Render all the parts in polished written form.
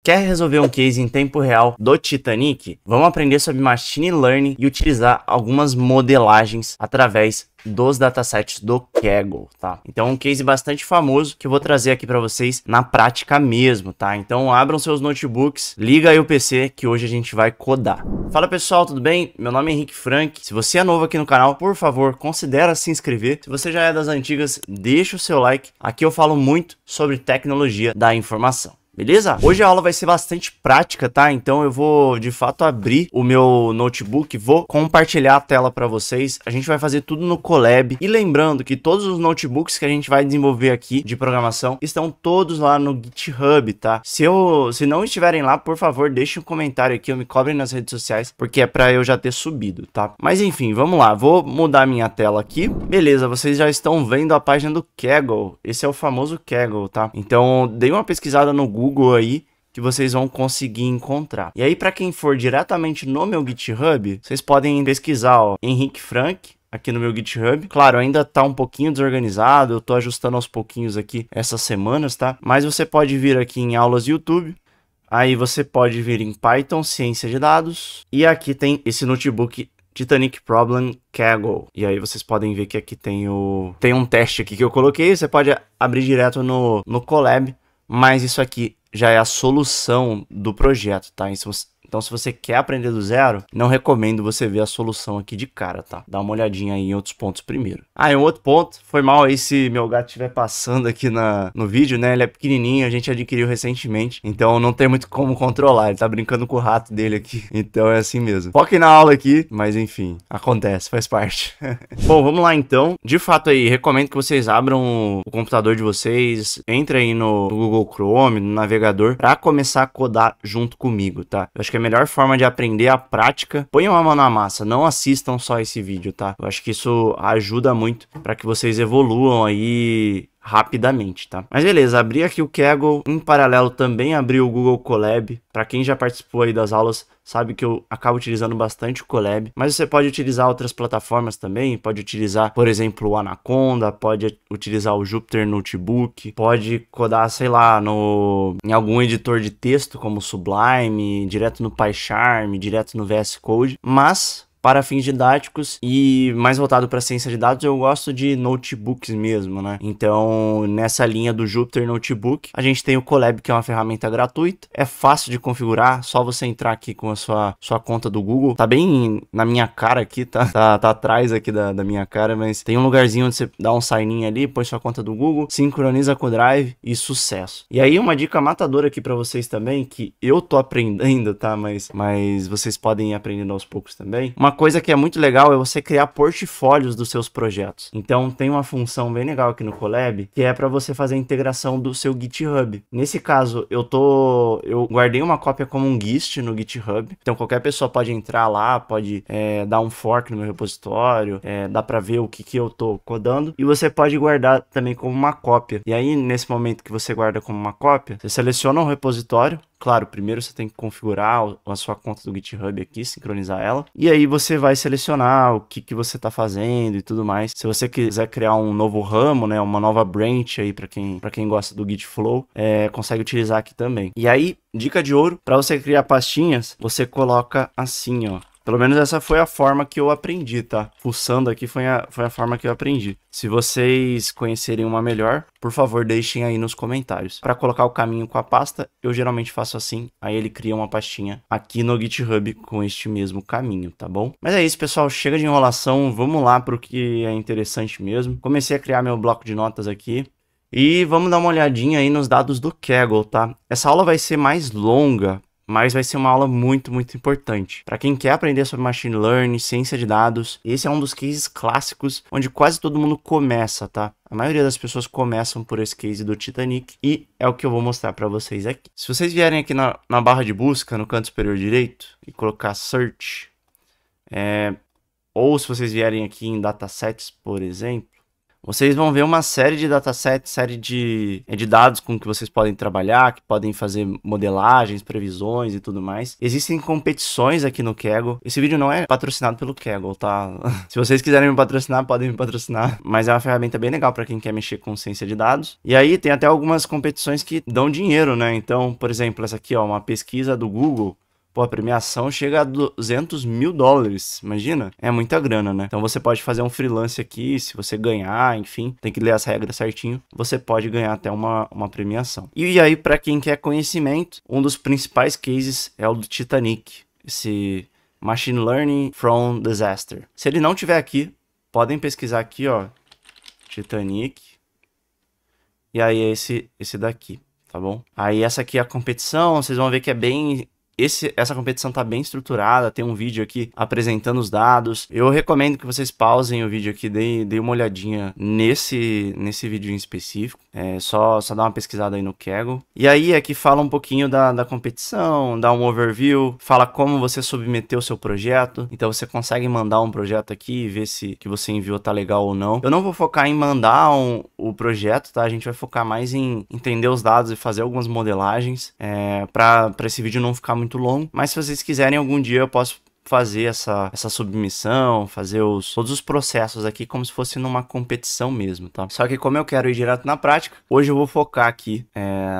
Quer resolver um case em tempo real do Titanic? Vamos aprender sobre Machine Learning e utilizar algumas modelagens através dos datasets do Kaggle, tá? Então, um case bastante famoso que eu vou trazer aqui para vocês na prática mesmo, tá? Então, abram seus notebooks, liga aí o PC que hoje a gente vai codar. Fala pessoal, tudo bem? Meu nome é Henrique Frank. Se você é novo aqui no canal, por favor, considere se inscrever. Se você já é das antigas, deixa o seu like. Aqui eu falo muito sobre tecnologia da informação. Beleza? Hoje a aula vai ser bastante prática, tá? Então eu vou, de fato, abrir o meu notebook, vou compartilhar a tela para vocês. A gente vai fazer tudo no Colab. E lembrando que todos os notebooks que a gente vai desenvolver aqui de programação estão todos lá no GitHub, tá? Se não estiverem lá, por favor, deixe um comentário aqui, ou me cobrem nas redes sociais, porque é para eu já ter subido, tá? Mas enfim, vamos lá. Vou mudar minha tela aqui. Beleza, vocês já estão vendo a página do Kaggle. Esse é o famoso Kaggle, tá? Então, dei uma pesquisada no Google aí que vocês vão conseguir encontrar. E aí, para quem for diretamente no meu GitHub, vocês podem pesquisar, ó, Henrique Frank, aqui no meu GitHub. Claro, ainda tá um pouquinho desorganizado, eu tô ajustando aos pouquinhos aqui essas semanas, tá? Mas você pode vir aqui em aulas YouTube, aí você pode vir em Python, ciência de dados, e aqui tem esse notebook Titanic Problem Kaggle. E aí vocês podem ver que aqui tem um teste aqui que eu coloquei, você pode abrir direto no Colab, mas isso aqui já é a solução do projeto, tá? Então, se você quer aprender do zero, não recomendo você ver a solução aqui de cara, tá? Dá uma olhadinha aí em outros pontos primeiro. Ah, e um outro ponto, foi mal aí se meu gato estiver passando aqui no vídeo, né? Ele é pequenininho, a gente adquiriu recentemente, então não tem muito como controlar. Ele tá brincando com o rato dele aqui, então é assim mesmo. Foquem na aula aqui, mas enfim, acontece, faz parte. Bom, vamos lá então. De fato aí, recomendo que vocês abram o computador de vocês, entrem aí no Google Chrome, no navegador, pra começar a codar junto comigo, tá? Eu acho que a melhor forma de aprender a prática, ponham a mão na massa, não assistam só esse vídeo, tá? Eu acho que isso ajuda muito para que vocês evoluam aí rapidamente, tá? Mas beleza, abri aqui o Kaggle, em paralelo também abri o Google Colab. Para quem já participou aí das aulas, sabe que eu acabo utilizando bastante o Colab, mas você pode utilizar outras plataformas também, pode utilizar, por exemplo, o Anaconda, pode utilizar o Jupyter Notebook, pode codar, sei lá, em algum editor de texto como o Sublime, direto no PyCharm, direto no VS Code, mas para fins didáticos e mais voltado para ciência de dados, eu gosto de notebooks mesmo, né? Então, nessa linha do Jupyter Notebook, a gente tem o Colab, que é uma ferramenta gratuita. É fácil de configurar, só você entrar aqui com a sua conta do Google. Tá bem na minha cara aqui, tá atrás aqui da minha cara, mas tem um lugarzinho onde você dá um sign in ali, põe sua conta do Google, sincroniza com o Drive e sucesso. E aí, uma dica matadora aqui para vocês também, que eu tô aprendendo, tá? Mas vocês podem ir aprendendo aos poucos também. Uma coisa que é muito legal é você criar portfólios dos seus projetos. Então tem uma função bem legal aqui no Colab, que é para você fazer a integração do seu GitHub. Nesse caso, eu guardei uma cópia como um Gist no GitHub. Então qualquer pessoa pode entrar lá, pode dar um fork no meu repositório, dá para ver o que eu tô codando. E você pode guardar também como uma cópia. E aí, nesse momento que você guarda como uma cópia, você seleciona um repositório. Claro, primeiro você tem que configurar a sua conta do GitHub aqui, sincronizar ela. E aí você vai selecionar o que você está fazendo e tudo mais. Se você quiser criar um novo ramo, né, uma nova branch aí para quem gosta do Gitflow, consegue utilizar aqui também. E aí, dica de ouro, para você criar pastinhas, você coloca assim, ó. Pelo menos essa foi a forma que eu aprendi, tá? Fuçando aqui foi a forma que eu aprendi. Se vocês conhecerem uma melhor, por favor, deixem aí nos comentários. Para colocar o caminho com a pasta, eu geralmente faço assim. Aí ele cria uma pastinha aqui no GitHub com este mesmo caminho, tá bom? Mas é isso, pessoal. Chega de enrolação. Vamos lá para o que é interessante mesmo. Comecei a criar meu bloco de notas aqui. E vamos dar uma olhadinha aí nos dados do Kaggle, tá? Essa aula vai ser mais longa, mas vai ser uma aula muito, muito importante. Para quem quer aprender sobre Machine Learning, ciência de dados, esse é um dos cases clássicos onde quase todo mundo começa, tá? A maioria das pessoas começam por esse case do Titanic e é o que eu vou mostrar para vocês aqui. Se vocês vierem aqui na barra de busca, no canto superior direito, e colocar Search, ou se vocês vierem aqui em Datasets, por exemplo, vocês vão ver uma série de datasets, série de dados com que vocês podem trabalhar, que podem fazer modelagens, previsões e tudo mais. Existem competições aqui no Kaggle. Esse vídeo não é patrocinado pelo Kaggle, tá? Se vocês quiserem me patrocinar, podem me patrocinar. Mas é uma ferramenta bem legal para quem quer mexer com ciência de dados. E aí tem até algumas competições que dão dinheiro, né? Então, por exemplo, essa aqui, ó, uma pesquisa do Google. Pô, a premiação chega a 200 mil dólares, imagina? É muita grana, né? Então você pode fazer um freelance aqui, se você ganhar, enfim, tem que ler as regras certinho, você pode ganhar até uma premiação. E aí, para quem quer conhecimento, um dos principais cases é o do Titanic, esse Machine Learning from Disaster. Se ele não tiver aqui, podem pesquisar aqui, ó, Titanic, e aí é esse daqui, tá bom? Aí essa aqui é a competição, vocês vão ver que é bem... Essa competição tá bem estruturada, tem um vídeo aqui apresentando os dados. Eu recomendo que vocês pausem o vídeo aqui, deem uma olhadinha nesse vídeo em específico. É só dar uma pesquisada aí no Kaggle. E aí aqui fala um pouquinho da competição, dá um overview, fala como você submeteu o seu projeto. Então você consegue mandar um projeto aqui e ver se que você enviou tá legal ou não. Eu não vou focar em mandar o projeto, tá? A gente vai focar mais em entender os dados e fazer algumas modelagens, para esse vídeo não ficar muito longo, mas se vocês quiserem algum dia eu posso fazer essa submissão, fazer todos os processos aqui como se fosse numa competição mesmo, tá? Só que como eu quero ir direto na prática, hoje eu vou focar aqui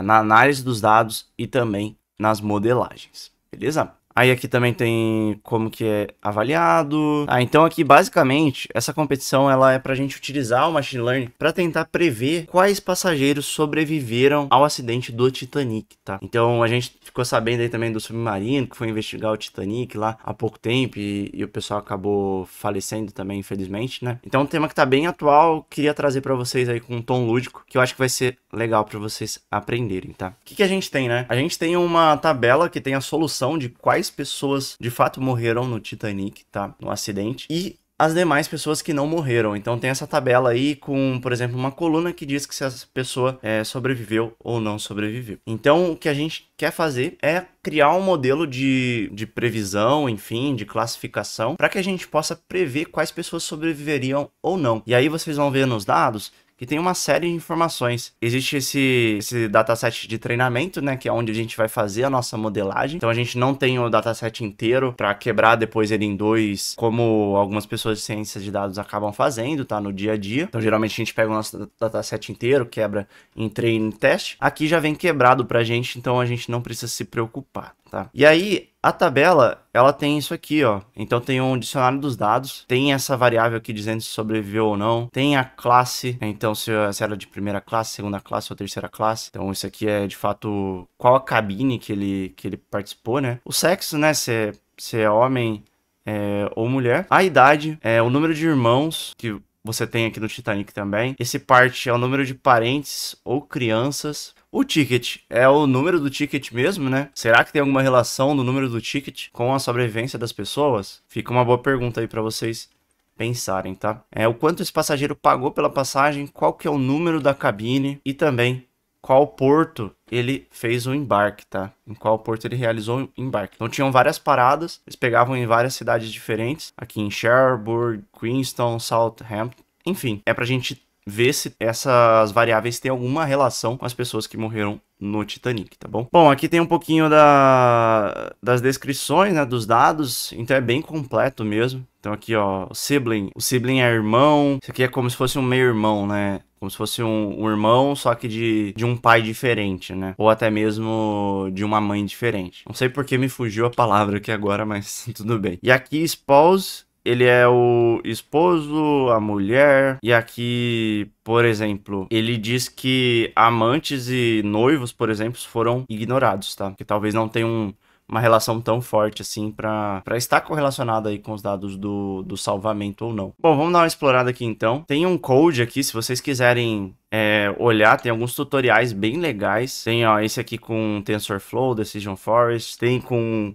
na análise dos dados e também nas modelagens, beleza? Aí aqui também tem como que é avaliado. Então aqui basicamente essa competição ela é para a gente utilizar o Machine Learning para tentar prever quais passageiros sobreviveram ao acidente do Titanic, tá? Então a gente ficou sabendo aí também do submarino que foi investigar o Titanic lá há pouco tempo e o pessoal acabou falecendo também, infelizmente, né? Então é um tema que tá bem atual, queria trazer para vocês aí com um tom lúdico, que eu acho que vai ser legal para vocês aprenderem, tá? O que a gente tem, né? A gente tem uma tabela que tem a solução de quais pessoas de fato morreram no Titanic, tá? No acidente. E as demais pessoas que não morreram. Então tem essa tabela aí com, por exemplo, uma coluna que diz que se essa pessoa sobreviveu ou não sobreviveu. Então o que a gente quer fazer é criar um modelo de previsão, enfim, de classificação, para que a gente possa prever quais pessoas sobreviveriam ou não. E aí vocês vão ver nos dados que tem uma série de informações. Existe esse dataset de treinamento, né, que é onde a gente vai fazer a nossa modelagem. Então a gente não tem o dataset inteiro para quebrar depois ele em dois, como algumas pessoas de ciência de dados acabam fazendo, tá, no dia a dia. Então geralmente a gente pega o nosso dataset inteiro, quebra em treino e teste. Aqui já vem quebrado pra gente, então a gente não precisa se preocupar, tá? E aí a tabela, ela tem isso aqui, ó. Então tem um dicionário dos dados, tem essa variável aqui dizendo se sobreviveu ou não, tem a classe, então se era de primeira classe, segunda classe ou terceira classe. Então isso aqui é de fato qual a cabine que ele participou, né? O sexo, né? Se é homem ou mulher. A idade, o número de irmãos que você tem aqui no Titanic também. Esse part é o número de parentes ou crianças. O ticket é o número do ticket mesmo, né? Será que tem alguma relação do número do ticket com a sobrevivência das pessoas? Fica uma boa pergunta aí para vocês pensarem, tá? O quanto esse passageiro pagou pela passagem, qual que é o número da cabine e também qual porto ele fez o embarque, tá? Em qual porto ele realizou o embarque. Então tinham várias paradas, eles pegavam em várias cidades diferentes, aqui em Cherbourg, Queenstown, Southampton, enfim, é pra gente ver se essas variáveis têm alguma relação com as pessoas que morreram no Titanic, tá bom? Bom, aqui tem um pouquinho das descrições, né, dos dados, então é bem completo mesmo. Então aqui, ó, o sibling é irmão, isso aqui é como se fosse um meio-irmão, né? Como se fosse um irmão, só que de um pai diferente, né? Ou até mesmo de uma mãe diferente. Não sei porque me fugiu a palavra aqui agora, mas tudo bem. E aqui, spouse, ele é o esposo, a mulher. E aqui, por exemplo, ele diz que amantes e noivos, por exemplo, foram ignorados, tá? Que talvez não tenham uma relação tão forte assim para estar correlacionado aí com os dados do salvamento ou não. Bom, vamos dar uma explorada aqui então. Tem um code aqui, se vocês quiserem olhar, tem alguns tutoriais bem legais. Tem, ó, esse aqui com TensorFlow, Decision Forest, tem com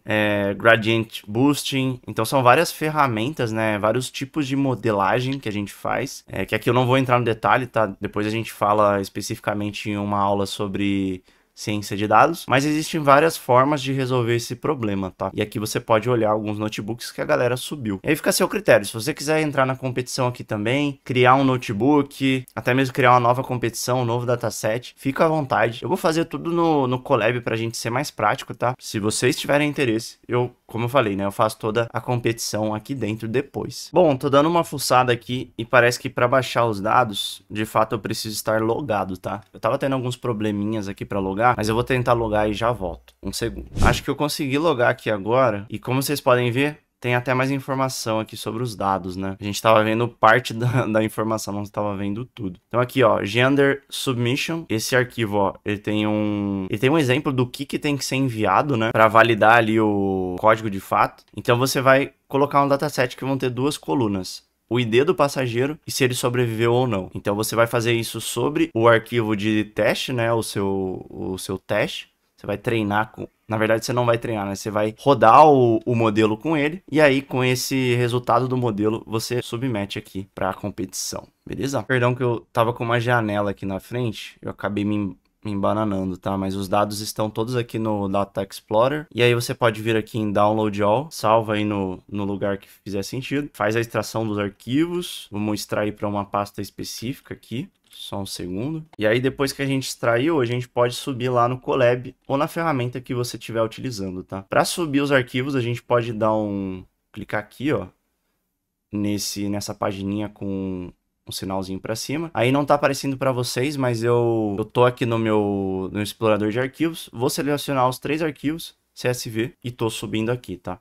Gradient Boosting. Então são várias ferramentas, né, vários tipos de modelagem que a gente faz, que aqui eu não vou entrar no detalhe, tá? Depois a gente fala especificamente em uma aula sobre ciência de dados, mas existem várias formas de resolver esse problema, tá? E aqui você pode olhar alguns notebooks que a galera subiu. E aí fica a seu critério. Se você quiser entrar na competição aqui também, criar um notebook, até mesmo criar uma nova competição, um novo dataset, fica à vontade. Eu vou fazer tudo no Colab pra gente ser mais prático, tá? Se vocês tiverem interesse, como eu falei, né? Eu faço toda a competição aqui dentro depois. Bom, tô dando uma fuçada aqui e parece que para baixar os dados, de fato eu preciso estar logado, tá? Eu tava tendo alguns probleminhas aqui para logar, mas eu vou tentar logar e já volto. Um segundo. Acho que eu consegui logar aqui agora e como vocês podem ver, tem até mais informação aqui sobre os dados, né? A gente tava vendo parte da informação, não estava vendo tudo. Então aqui, ó, gender submission. Esse arquivo, ó, ele tem um exemplo do que tem que ser enviado, né? Para validar ali o código de fato. Então você vai colocar um dataset que vão ter duas colunas. O ID do passageiro e se ele sobreviveu ou não. Então você vai fazer isso sobre o arquivo de teste, né? O seu teste. Você vai treinar com... Na verdade, você não vai treinar, né? Você vai rodar o modelo com ele. E aí, com esse resultado do modelo, você submete aqui para a competição. Beleza? Perdão que eu tava com uma janela aqui na frente. Eu acabei me embananando, tá? Mas os dados estão todos aqui no Data Explorer. E aí você pode vir aqui em Download All. Salva aí no lugar que fizer sentido. Faz a extração dos arquivos. Vamos extrair para uma pasta específica aqui. Só um segundo. E aí, depois que a gente extraiu, a gente pode subir lá no Colab ou na ferramenta que você estiver utilizando, tá? Para subir os arquivos, a gente pode dar clicar aqui, ó, nessa pagininha com um sinalzinho para cima. Aí não tá aparecendo para vocês, mas eu tô aqui no explorador de arquivos. Vou selecionar os 3 arquivos CSV e tô subindo aqui, tá?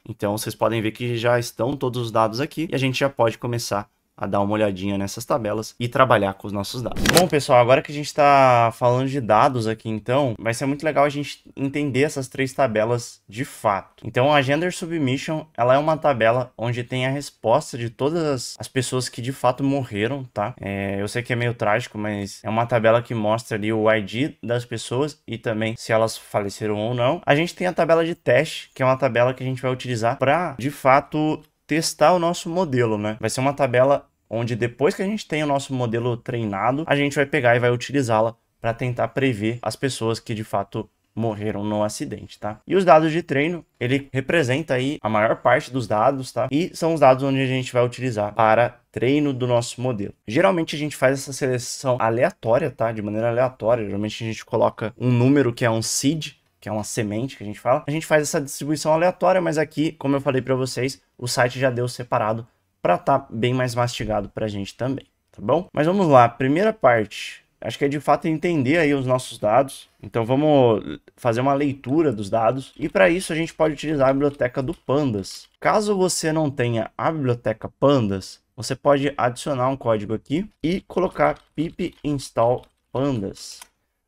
Então, vocês podem ver que já estão todos os dados aqui e a gente já pode começar a dar uma olhadinha nessas tabelas e trabalhar com os nossos dados. Bom, pessoal, agora que a gente está falando de dados aqui, então, vai ser muito legal a gente entender essas 3 tabelas de fato. Então, a Gender Submission, ela é uma tabela onde tem a resposta de todas as pessoas que de fato morreram, tá? Eu sei que é meio trágico, mas é uma tabela que mostra ali o ID das pessoas e também se elas faleceram ou não. A gente tem a tabela de teste, que é uma tabela que a gente vai utilizar para, de fato, testar o nosso modelo, né? Vai ser uma tabela onde depois que a gente tem o nosso modelo treinado, a gente vai pegar e vai utilizá-la para tentar prever as pessoas que de fato morreram no acidente, tá? E os dados de treino, ele representa aí a maior parte dos dados, tá? E são os dados onde a gente vai utilizar para treino do nosso modelo. Geralmente a gente faz essa seleção aleatória, tá? De maneira aleatória. Geralmente a gente coloca um número que é um seed, que é uma semente que a gente fala. A gente faz essa distribuição aleatória, mas aqui, como eu falei para vocês, o site já deu separado para estar bem mais mastigado para a gente também, tá bom? Mas vamos lá, primeira parte, acho que é de fato entender aí os nossos dados. Então vamos fazer uma leitura dos dados e para isso a gente pode utilizar a biblioteca do Pandas. Caso você não tenha a biblioteca Pandas, você pode adicionar um código aqui e colocar pip install pandas.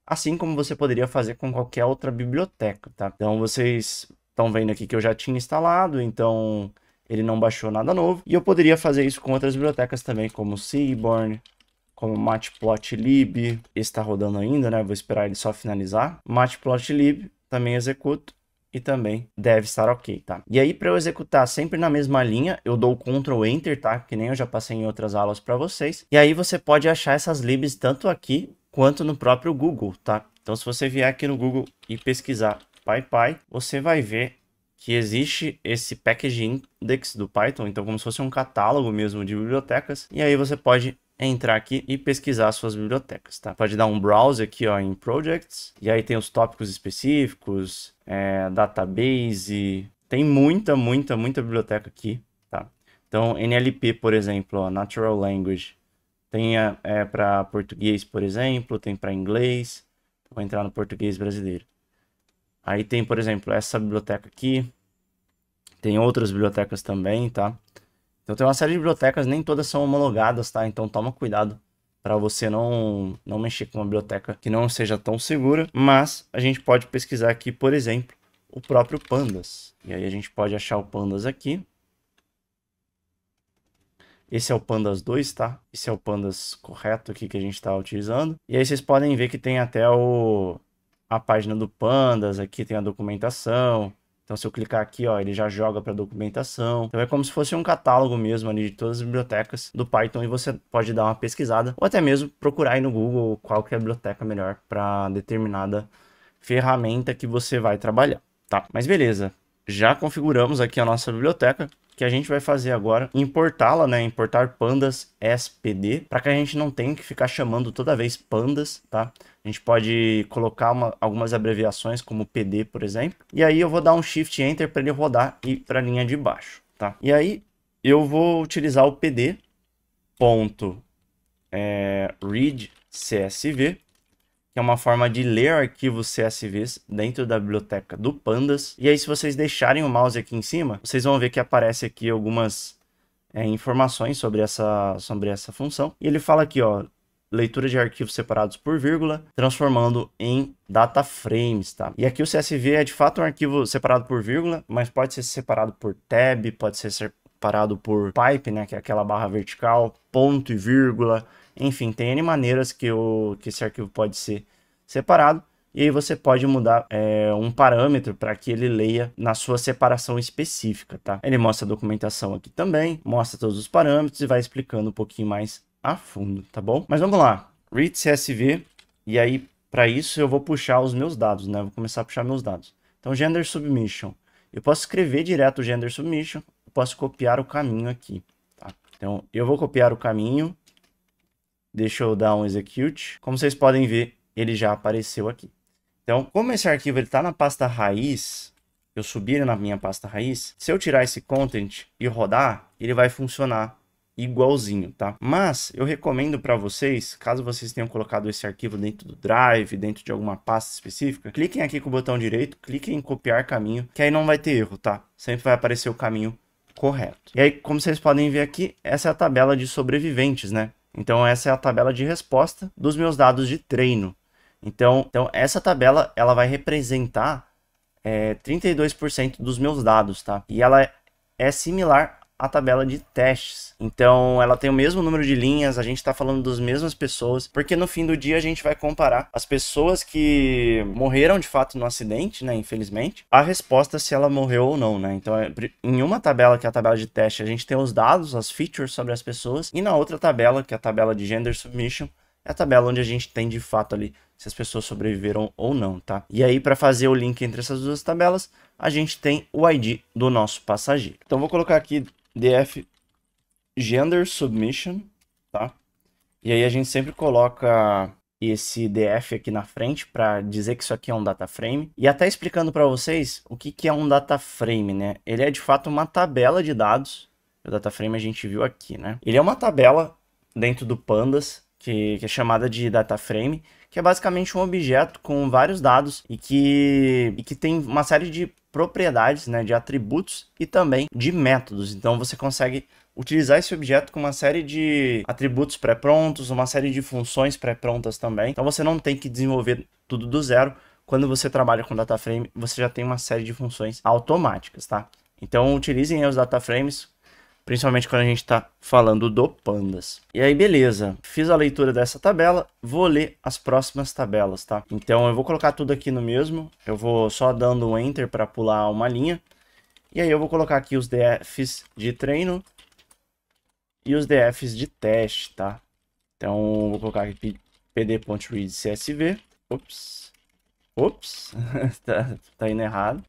Assim como você poderia fazer com qualquer outra biblioteca, tá? Então vocês estão vendo aqui que eu já tinha instalado, então ele não baixou nada novo. E eu poderia fazer isso com outras bibliotecas também, como Seaborn, como Matplotlib. Esse está rodando ainda, né? Vou esperar ele só finalizar. Matplotlib, também executo. E também deve estar ok, tá? E aí, para eu executar sempre na mesma linha, eu dou Ctrl Enter, tá? Que nem eu já passei em outras aulas para vocês. E aí você pode achar essas libs tanto aqui quanto no próprio Google, tá? Então, se você vier aqui no Google e pesquisar PyPy, você vai ver que existe esse package index do Python, então como se fosse um catálogo mesmo de bibliotecas, e aí você pode entrar aqui e pesquisar suas bibliotecas, tá? Pode dar um browse aqui, ó, em projects, e aí tem os tópicos específicos, database, tem muita biblioteca aqui, tá? Então, NLP, por exemplo, ó, Natural Language, tem para português, por exemplo, tem para inglês, vou entrar no português brasileiro. Aí tem, por exemplo, essa biblioteca aqui, tem outras bibliotecas também, tá? Então tem uma série de bibliotecas, nem todas são homologadas, tá? Então toma cuidado para você não mexer com uma biblioteca que não seja tão segura. Mas a gente pode pesquisar aqui, por exemplo, o próprio Pandas. E aí a gente pode achar o Pandas aqui. Esse é o Pandas 2, tá? Esse é o Pandas correto aqui que a gente está utilizando. E aí vocês podem ver que tem até a página do Pandas, aqui tem a documentação. Então, se eu clicar aqui, ó, ele já joga para documentação. Então, é como se fosse um catálogo mesmo ali de todas as bibliotecas do Python e você pode dar uma pesquisada ou até mesmo procurar aí no Google qual que é a biblioteca melhor para determinada ferramenta que você vai trabalhar, tá? Mas beleza, já configuramos aqui a nossa biblioteca. O que a gente vai fazer agora, importá-la, né? Importar pandas SPD, para que a gente não tenha que ficar chamando toda vez pandas, tá? A gente pode colocar algumas abreviações, como PD, por exemplo. E aí eu vou dar um Shift Enter para ele rodar e para a linha de baixo, tá? E aí eu vou utilizar o PD .read CSV, que é uma forma de ler arquivos CSVs dentro da biblioteca do Pandas. E aí, se vocês deixarem o mouse aqui em cima, vocês vão ver que aparece aqui algumas informações sobre essa função. E ele fala aqui, ó, leitura de arquivos separados por vírgula, transformando em data frames, tá? E aqui o CSV é de fato um arquivo separado por vírgula, mas pode ser separado por tab, pode ser separado por pipe, né, que é aquela barra vertical, ponto e vírgula. Enfim, tem N maneiras que esse arquivo pode ser separado. E aí você pode mudar um parâmetro para que ele leia na sua separação específica, tá? Ele mostra a documentação aqui também, mostra todos os parâmetros e vai explicando um pouquinho mais a fundo, tá bom? Mas vamos lá, read CSV, e aí para isso eu vou puxar os meus dados, né? Vou começar a puxar meus dados. Então, gender submission. Eu posso escrever direto o gender submission, eu posso copiar o caminho aqui, tá? Então, eu vou copiar o caminho. Deixa eu dar um execute. Como vocês podem ver, ele já apareceu aqui. Então, como esse arquivo está na pasta raiz, eu subi ele na minha pasta raiz, se eu tirar esse content e rodar, ele vai funcionar igualzinho, tá? Mas eu recomendo para vocês, caso vocês tenham colocado esse arquivo dentro do Drive, dentro de alguma pasta específica, cliquem aqui com o botão direito, cliquem em copiar caminho, que aí não vai ter erro, tá? Sempre vai aparecer o caminho correto. E aí, como vocês podem ver aqui, essa é a tabela de sobreviventes, né? Então, essa é a tabela de resposta dos meus dados de treino. Então essa tabela ela vai representar 32% dos meus dados, tá? E ela é similar à tabela de testes. Então, ela tem o mesmo número de linhas, a gente está falando das mesmas pessoas, porque no fim do dia a gente vai comparar as pessoas que morreram de fato no acidente, né, infelizmente, a resposta se ela morreu ou não, né? Então, em uma tabela, que é a tabela de teste, a gente tem os dados, as features sobre as pessoas, e na outra tabela, que é a tabela de gender submission, é a tabela onde a gente tem de fato ali se as pessoas sobreviveram ou não, tá? E aí, para fazer o link entre essas duas tabelas, a gente tem o ID do nosso passageiro. Então, vou colocar aqui df gender submission, tá? E aí a gente sempre coloca esse df aqui na frente para dizer que isso aqui é um data frame. E até explicando para vocês o que é um data frame, né? Ele é de fato uma tabela de dados. O data frame a gente viu aqui, né? Ele é uma tabela dentro do Pandas, que é chamada de data frame, que é basicamente um objeto com vários dados e que tem uma série de propriedades, né, de atributos e também de métodos. Então você consegue utilizar esse objeto com uma série de atributos pré-prontos, uma série de funções pré-prontas também. Então você não tem que desenvolver tudo do zero. Quando você trabalha com data frame, você já tem uma série de funções automáticas, tá? Então utilizem aí os data frames, principalmente quando a gente está falando do Pandas. E aí, beleza. Fiz a leitura dessa tabela, vou ler as próximas tabelas, tá? Então, eu vou colocar tudo aqui no mesmo. Eu vou só dando um Enter para pular uma linha. E aí, eu vou colocar aqui os DFs de treino e os DFs de teste, tá? Então, vou colocar aqui pd.read CSV. Ops, tá indo errado.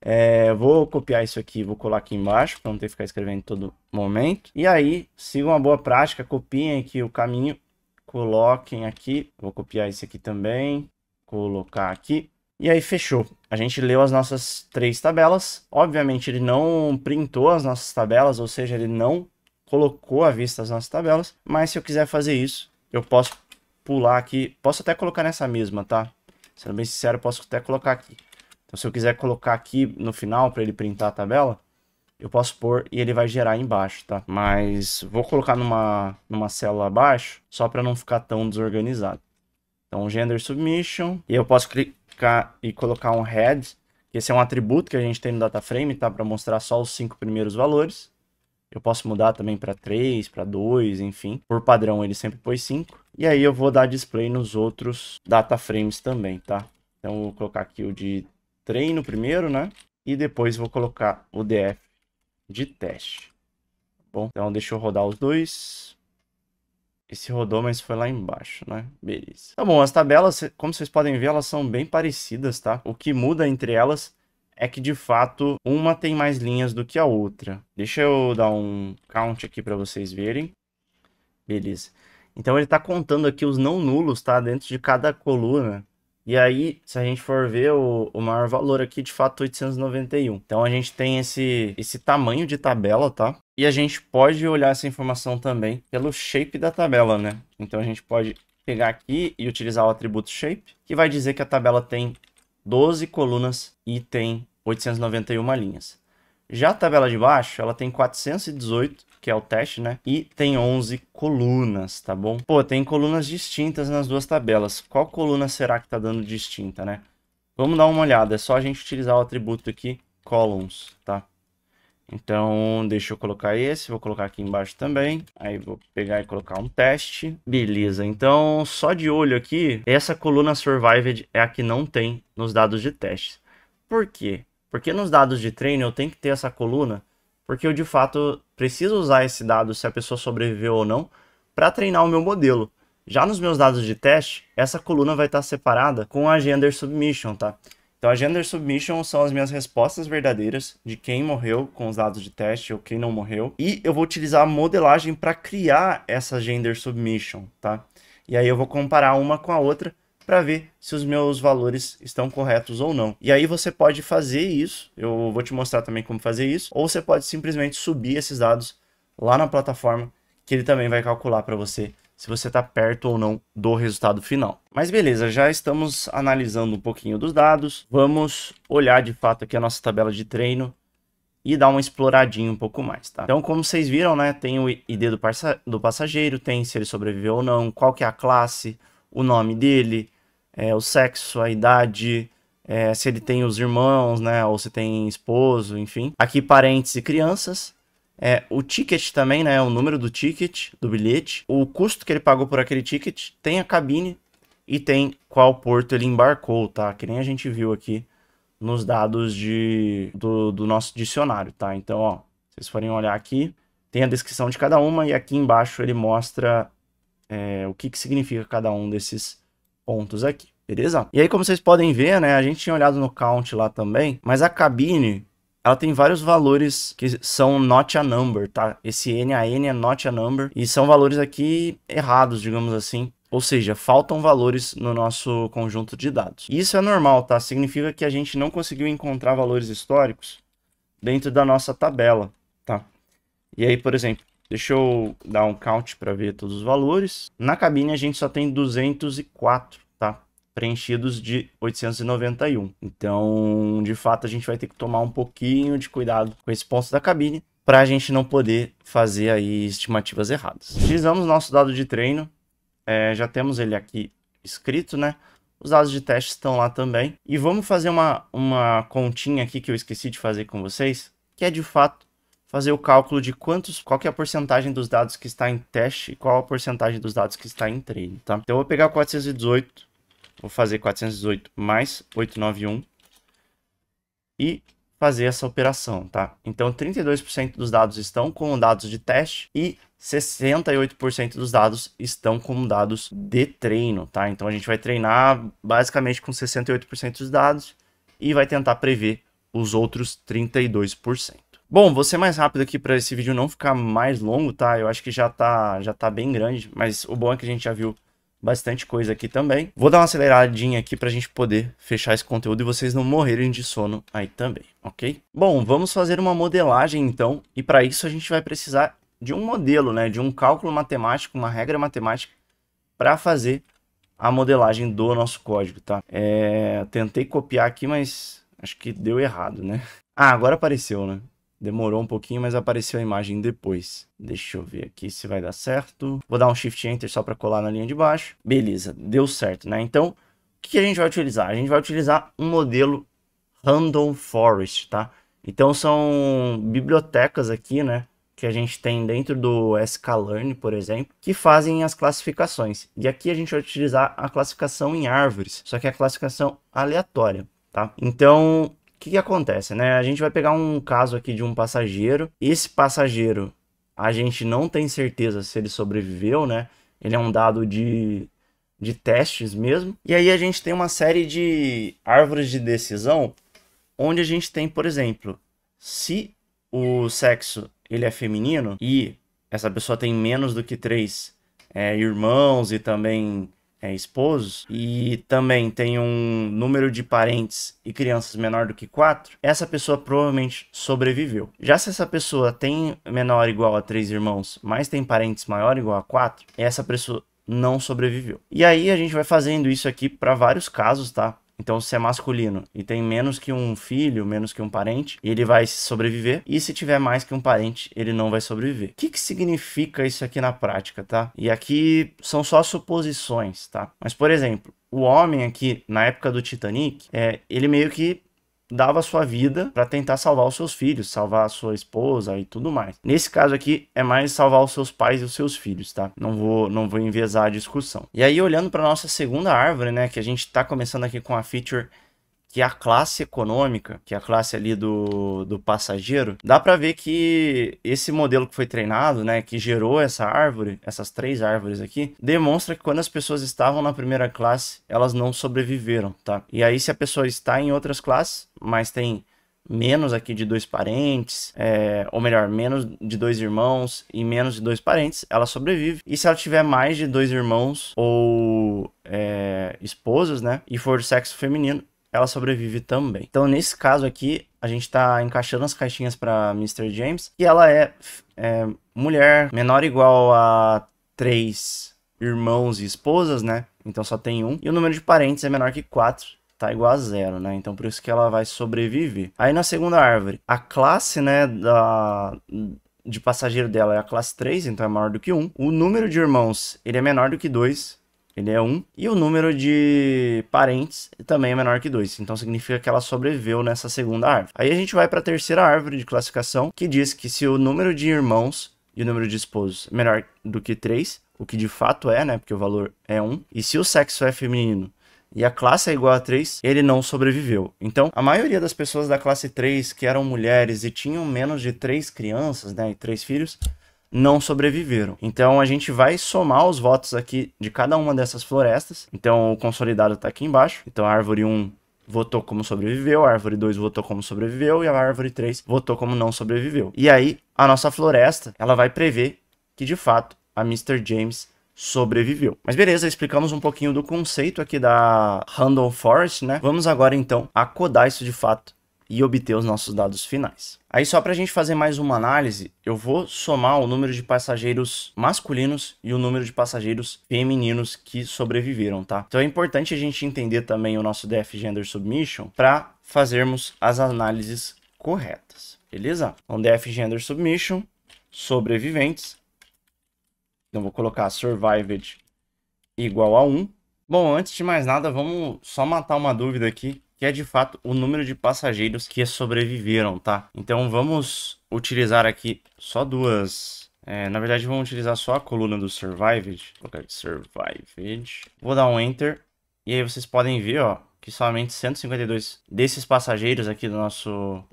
Vou copiar isso aqui, vou colar aqui embaixo, para não ter que ficar escrevendo em todo momento. E aí, sigam uma boa prática, copiem aqui o caminho, coloquem aqui. Vou copiar esse aqui também, colocar aqui. E aí, fechou. A gente leu as nossas 3 tabelas. Obviamente, ele não printou as nossas tabelas, ou seja, ele não colocou à vista as nossas tabelas. Mas se eu quiser fazer isso, eu posso pular aqui. Posso até colocar nessa mesma, tá? Sendo bem sincero, eu posso até colocar aqui. Então, se eu quiser colocar aqui no final para ele printar a tabela, eu posso pôr e ele vai gerar embaixo, tá? Mas vou colocar numa célula abaixo, só para não ficar tão desorganizado. Então, gender submission. E eu posso clicar e colocar um head, que esse é um atributo que a gente tem no data frame, tá? Para mostrar só os 5 primeiros valores. Eu posso mudar também para 3, para 2, enfim. Por padrão, ele sempre põe 5. E aí eu vou dar display nos outros data frames também, tá? Então, eu vou colocar aqui o de treino primeiro, né? E depois vou colocar o DF de teste. Bom, então deixa eu rodar os dois. Esse rodou, mas foi lá embaixo, né? Beleza. Tá bom, as tabelas, como vocês podem ver, elas são bem parecidas, tá? O que muda entre elas é que, de fato, uma tem mais linhas do que a outra. Deixa eu dar um count aqui para vocês verem. Beleza. Então, ele tá contando aqui os não nulos, tá? Dentro de cada coluna. E aí, se a gente for ver o maior valor aqui, de fato, 891. Então, a gente tem esse tamanho de tabela, tá? E a gente pode olhar essa informação também pelo shape da tabela, né? Então, a gente pode pegar aqui e utilizar o atributo shape, que vai dizer que a tabela tem 12 colunas e tem 891 linhas. Já a tabela de baixo, ela tem 418, que é o teste, né? E tem 11 colunas, tá bom? Pô, tem colunas distintas nas duas tabelas. Qual coluna será que tá dando distinta, né? Vamos dar uma olhada. É só a gente utilizar o atributo aqui, columns, tá? Então, deixa eu colocar esse. Vou colocar aqui embaixo também. Aí, vou pegar e colocar um teste. Beleza. Então, só de olho aqui, essa coluna survived é a que não tem nos dados de teste. Por quê? Porque nos dados de treino eu tenho que ter essa coluna, porque eu de fato preciso usar esse dado se a pessoa sobreviveu ou não para treinar o meu modelo. Já nos meus dados de teste, essa coluna vai estar separada com a gender submission, tá? Então a gender submission são as minhas respostas verdadeiras de quem morreu com os dados de teste ou quem não morreu. E eu vou utilizar a modelagem para criar essa gender submission, tá? E aí eu vou comparar uma com a outra para ver se os meus valores estão corretos ou não. E aí você pode fazer isso, eu vou te mostrar também como fazer isso, ou você pode simplesmente subir esses dados lá na plataforma, que ele também vai calcular para você se você está perto ou não do resultado final. Mas beleza, já estamos analisando um pouquinho dos dados, vamos olhar de fato aqui a nossa tabela de treino e dar uma exploradinha um pouco mais, tá? Então, como vocês viram, né, tem o ID do passageiro, tem se ele sobreviveu ou não, qual que é a classe, o nome dele, o sexo, a idade, se ele tem os irmãos, né, ou se tem esposo, enfim. Aqui parentes e crianças, o ticket também, né, o número do ticket, do bilhete, o custo que ele pagou por aquele ticket, tem a cabine e tem qual porto ele embarcou, tá? Que nem a gente viu aqui nos dados do nosso dicionário, tá? Então, ó, se vocês forem olhar aqui, tem a descrição de cada uma e aqui embaixo ele mostra o que significa cada um desses pontos aqui, beleza? E aí, como vocês podem ver, né, a gente tinha olhado no count lá também, mas a cabine, ela tem vários valores que são not a number, tá? Esse NaN é not a number, e são valores aqui errados, digamos assim. Ou seja, faltam valores no nosso conjunto de dados. E isso é normal, tá? Significa que a gente não conseguiu encontrar valores históricos dentro da nossa tabela, tá? E aí, por exemplo, deixa eu dar um count para ver todos os valores. Na cabine a gente só tem 204, tá? Preenchidos de 891. Então, de fato, a gente vai ter que tomar um pouquinho de cuidado com esse ponto da cabine para a gente não poder fazer aí estimativas erradas. Utilizamos nosso dado de treino. Já temos ele aqui escrito, né? Os dados de teste estão lá também. E vamos fazer uma continha aqui que eu esqueci de fazer com vocês, que é de fato fazer o cálculo de qual que é a porcentagem dos dados que está em teste e qual a porcentagem dos dados que está em treino, tá? Então eu vou pegar 418, vou fazer 418 mais 891 e fazer essa operação, tá? Então 32% dos dados estão com dados de teste e 68% dos dados estão como dados de treino, tá? Então a gente vai treinar basicamente com 68% dos dados e vai tentar prever os outros 32%. Bom, vou ser mais rápido aqui para esse vídeo não ficar mais longo, tá? Eu acho que já tá bem grande, mas o bom é que a gente já viu bastante coisa aqui também. Vou dar uma aceleradinha aqui para a gente poder fechar esse conteúdo e vocês não morrerem de sono aí também, ok? Bom, vamos fazer uma modelagem então, e para isso a gente vai precisar de um modelo, né? De um cálculo matemático, uma regra matemática para fazer a modelagem do nosso código, tá? Tentei copiar aqui, mas acho que deu errado, né? Ah, agora apareceu, né? Demorou um pouquinho, mas apareceu a imagem depois. Deixa eu ver aqui se vai dar certo. Vou dar um Shift Enter só para colar na linha de baixo. Beleza, deu certo, né? Então, o que a gente vai utilizar? A gente vai utilizar um modelo Random Forest, tá? Então, são bibliotecas aqui, né? Que a gente tem dentro do sklearn, por exemplo, que fazem as classificações. E aqui a gente vai utilizar a classificação em árvores, só que é a classificação aleatória, tá? Então, o que acontece, né? A gente vai pegar um caso aqui de um passageiro. Esse passageiro, a gente não tem certeza se ele sobreviveu, né? ele é um dado de testes mesmo. E aí a gente tem uma série de árvores de decisão, onde a gente tem, por exemplo, se o sexo ele é feminino e essa pessoa tem menos do que 3 irmãos e também esposos, e também tem um número de parentes e crianças menor do que 4, essa pessoa provavelmente sobreviveu. Já se essa pessoa tem menor ou igual a 3 irmãos, mas tem parentes maior ou igual a 4, essa pessoa não sobreviveu. E aí a gente vai fazendo isso aqui para vários casos, tá? Então, se é masculino e tem menos que um filho, menos que um parente, ele vai sobreviver. E se tiver mais que um parente, ele não vai sobreviver. O que significa isso aqui na prática, tá? E aqui são só suposições, tá? Mas, por exemplo, o homem aqui, na época do Titanic, ele meio que dava a sua vida para tentar salvar os seus filhos, salvar a sua esposa e tudo mais. Nesse caso aqui, é mais salvar os seus pais e os seus filhos, tá? Não vou enviesar a discussão. E aí, olhando para nossa segunda árvore, né, que a gente tá começando aqui com a feature que é a classe econômica, que é a classe ali do passageiro, dá para ver que esse modelo que foi treinado, né, que gerou essa árvore, essas 3 árvores aqui, demonstra que quando as pessoas estavam na primeira classe, elas não sobreviveram, tá? E aí, se a pessoa está em outras classes, mas tem menos aqui de 2 parentes, ou melhor, menos de 2 irmãos e menos de 2 parentes, ela sobrevive. E se ela tiver mais de 2 irmãos ou esposos, né, e for sexo feminino, ela sobrevive também. Então, nesse caso aqui, a gente tá encaixando as caixinhas para Mr. James, e ela é mulher menor ou igual a 3 irmãos e esposas, né? Então só tem 1. E o número de parentes é menor que 4. Tá igual a 0, né? Então por isso que ela vai sobreviver. Aí na segunda árvore, a classe, né, de passageiro dela é a classe 3, então é maior do que 1. O número de irmãos, ele é menor do que 2. Ele é 1. E o número de parentes também é menor que 2. Então significa que ela sobreviveu nessa segunda árvore. Aí a gente vai para a terceira árvore de classificação, que diz que se o número de irmãos e o número de esposos é menor do que 3, o que de fato é, né? Porque o valor é 1. E se o sexo é feminino e a classe é igual a 3, ele não sobreviveu. Então, a maioria das pessoas da classe 3, que eram mulheres e tinham menos de 3 crianças, né? E 3 filhos, não sobreviveram. Então a gente vai somar os votos aqui de cada uma dessas florestas. Então o consolidado está aqui embaixo. Então a árvore 1 votou como sobreviveu, a árvore 2 votou como sobreviveu e a árvore 3 votou como não sobreviveu. E aí a nossa floresta, ela vai prever que de fato a Mr. James sobreviveu. Mas beleza, explicamos um pouquinho do conceito aqui da Random Forest, né? Vamos agora então a codar isso de fato e obter os nossos dados finais. Aí só para a gente fazer mais uma análise, eu vou somar o número de passageiros masculinos e o número de passageiros femininos que sobreviveram, tá? Então é importante a gente entender também o nosso DF Gender Submission para fazermos as análises corretas, beleza? Então DF Gender Submission, sobreviventes. Então vou colocar survived igual a 1. Bom, antes de mais nada, vamos só matar uma dúvida aqui, que é de fato o número de passageiros que sobreviveram, tá? Então vamos utilizar aqui só duas... na verdade vamos utilizar só a coluna do survived. Vou colocar aqui survived. Vou dar um enter. E aí vocês podem ver, ó, que somente 152 desses passageiros aqui do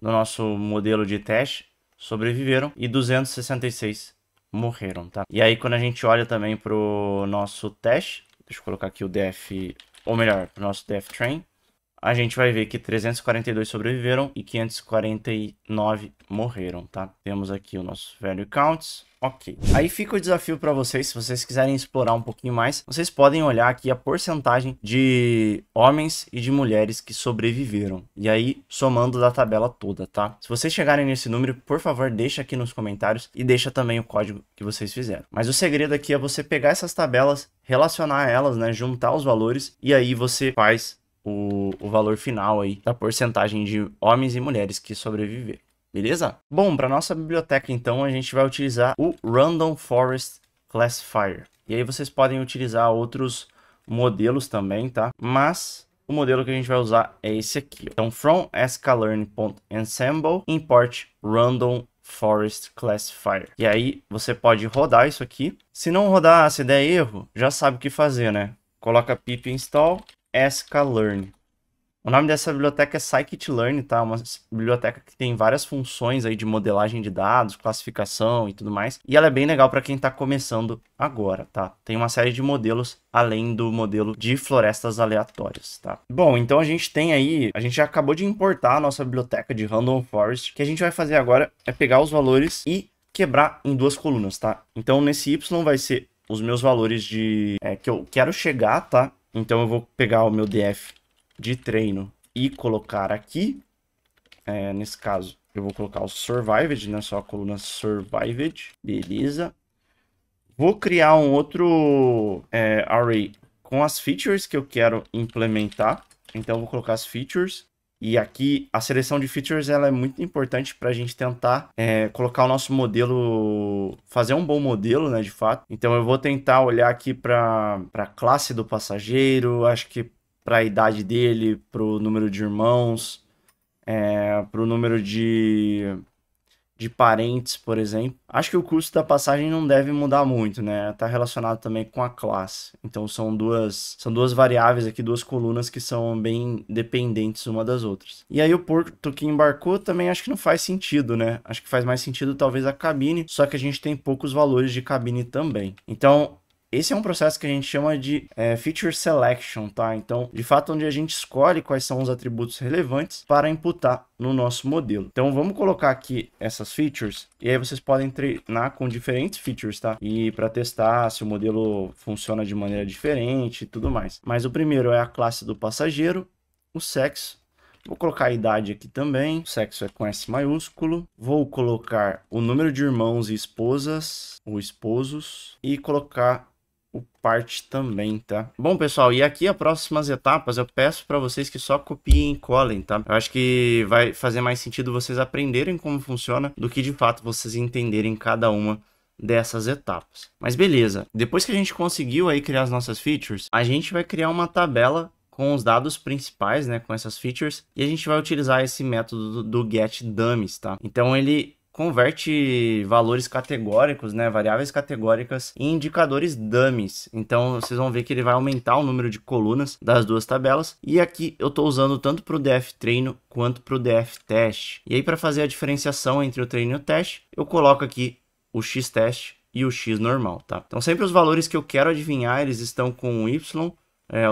nosso modelo de teste sobreviveram e 266 morreram, tá? E aí quando a gente olha também pro nosso teste, deixa eu colocar aqui o DF, ou melhor, pro nosso DF Train, a gente vai ver que 342 sobreviveram e 549 morreram, tá? Temos aqui o nosso value counts. Ok. Aí fica o desafio para vocês, se vocês quiserem explorar um pouquinho mais, vocês podem olhar aqui a porcentagem de homens e de mulheres que sobreviveram. E aí, somando da tabela toda, tá? Se vocês chegarem nesse número, por favor, deixa aqui nos comentários e deixa também o código que vocês fizeram. Mas o segredo aqui é você pegar essas tabelas, relacionar elas, né? Juntar os valores e aí você faz o valor final aí da porcentagem de homens e mulheres que sobreviveram. Beleza? Bom, para nossa biblioteca, então, a gente vai utilizar o Random Forest Classifier. E aí vocês podem utilizar outros modelos também, tá? Mas o modelo que a gente vai usar é esse aqui. Então, from sklearn.ensemble, import Random Forest Classifier. E aí você pode rodar isso aqui. Se não rodar, se der erro, já sabe o que fazer, né? Coloca pip install sklearn. O nome dessa biblioteca é scikit-learn, tá? Uma biblioteca que tem várias funções aí de modelagem de dados, classificação e tudo mais. E ela é bem legal para quem está começando agora, tá? Tem uma série de modelos além do modelo de florestas aleatórias, tá? Bom, então a gente tem aí, a gente já acabou de importar a nossa biblioteca de Random Forest. O que a gente vai fazer agora é pegar os valores e quebrar em duas colunas, tá? Então nesse Y vai ser os meus valores de que eu quero chegar, tá? Então eu vou pegar o meu DF de treino e colocar aqui, nesse caso, eu vou colocar o Survived, né? Só a coluna Survived, beleza. Vou criar um outro array com as features que eu quero implementar. Então, eu vou colocar as features. E aqui, a seleção de features ela é muito importante para a gente tentar colocar o nosso modelo, fazer um bom modelo, né, de fato. Então, eu vou tentar olhar aqui para a classe do passageiro, acho que para a idade dele, para o número de irmãos, para o número de parentes, por exemplo. Acho que o custo da passagem não deve mudar muito, né? Tá relacionado também com a classe. Então são duas variáveis aqui, duas colunas que são bem dependentes uma das outras. E aí o porto que embarcou também acho que não faz sentido, né? Acho que faz mais sentido talvez a cabine, só que a gente tem poucos valores de cabine também. Então esse é um processo que a gente chama de feature selection, tá? Então, de fato, onde a gente escolhe quais são os atributos relevantes para imputar no nosso modelo. Então, vamos colocar aqui essas features e aí vocês podem treinar com diferentes features, tá? E para testar se o modelo funciona de maneira diferente e tudo mais. Mas o primeiro é a classe do passageiro, o sexo. Vou colocar a idade aqui também, o sexo é com S maiúsculo. Vou colocar o número de irmãos e esposas, ou esposos, e colocar o part também, tá? Bom, pessoal, e aqui as próximas etapas eu peço para vocês que só copiem e colem, tá? Eu acho que vai fazer mais sentido vocês aprenderem como funciona do que de fato vocês entenderem cada uma dessas etapas. Mas beleza, depois que a gente conseguiu aí criar as nossas features, a gente vai criar uma tabela com os dados principais, né, com essas features, e a gente vai utilizar esse método do getDummies, tá? Então ele converte valores categóricos, né, variáveis categóricas em indicadores dummies. Então vocês vão ver que ele vai aumentar o número de colunas das duas tabelas. E aqui eu estou usando tanto para o DF treino quanto para o DF teste. E aí para fazer a diferenciação entre o treino e o teste, eu coloco aqui o x teste e o x normal, tá? Então sempre os valores que eu quero adivinhar, eles estão com o y,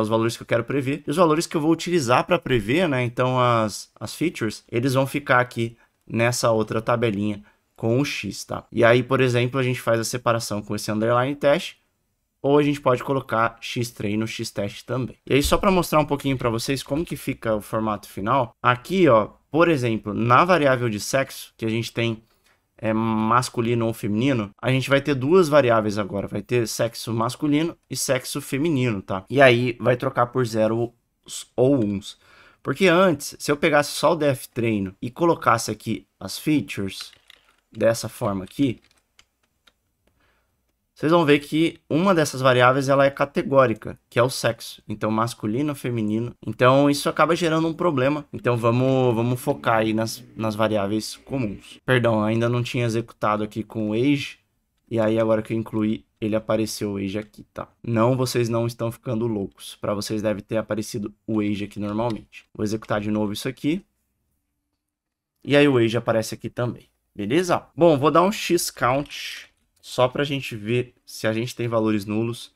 os valores que eu quero prever, e os valores que eu vou utilizar para prever, né? Então as features, eles vão ficar aqui nessa outra tabelinha com o x, tá? E aí, por exemplo, a gente faz a separação com esse underline teste, ou a gente pode colocar x treino, x teste também. E aí, só para mostrar um pouquinho para vocês como que fica o formato final, aqui, ó, por exemplo, na variável de sexo, que a gente tem masculino ou feminino, a gente vai ter duas variáveis agora, vai ter sexo masculino e sexo feminino, tá? E aí vai trocar por 0 ou 1. Porque antes, se eu pegasse só o def treino e colocasse aqui as features dessa forma aqui, vocês vão ver que uma dessas variáveis ela é categórica, que é o sexo. Então, masculino, feminino. Então, isso acaba gerando um problema. Então, vamos focar aí nas variáveis comuns. Perdão, ainda não tinha executado aqui com o age. E aí, agora que eu incluí, ele apareceu o age aqui, tá? Não, vocês não estão ficando loucos. Para vocês deve ter aparecido o age aqui normalmente. Vou executar de novo isso aqui. E aí, o age aparece aqui também. Beleza? Bom, vou dar um xcount só para a gente ver se a gente tem valores nulos.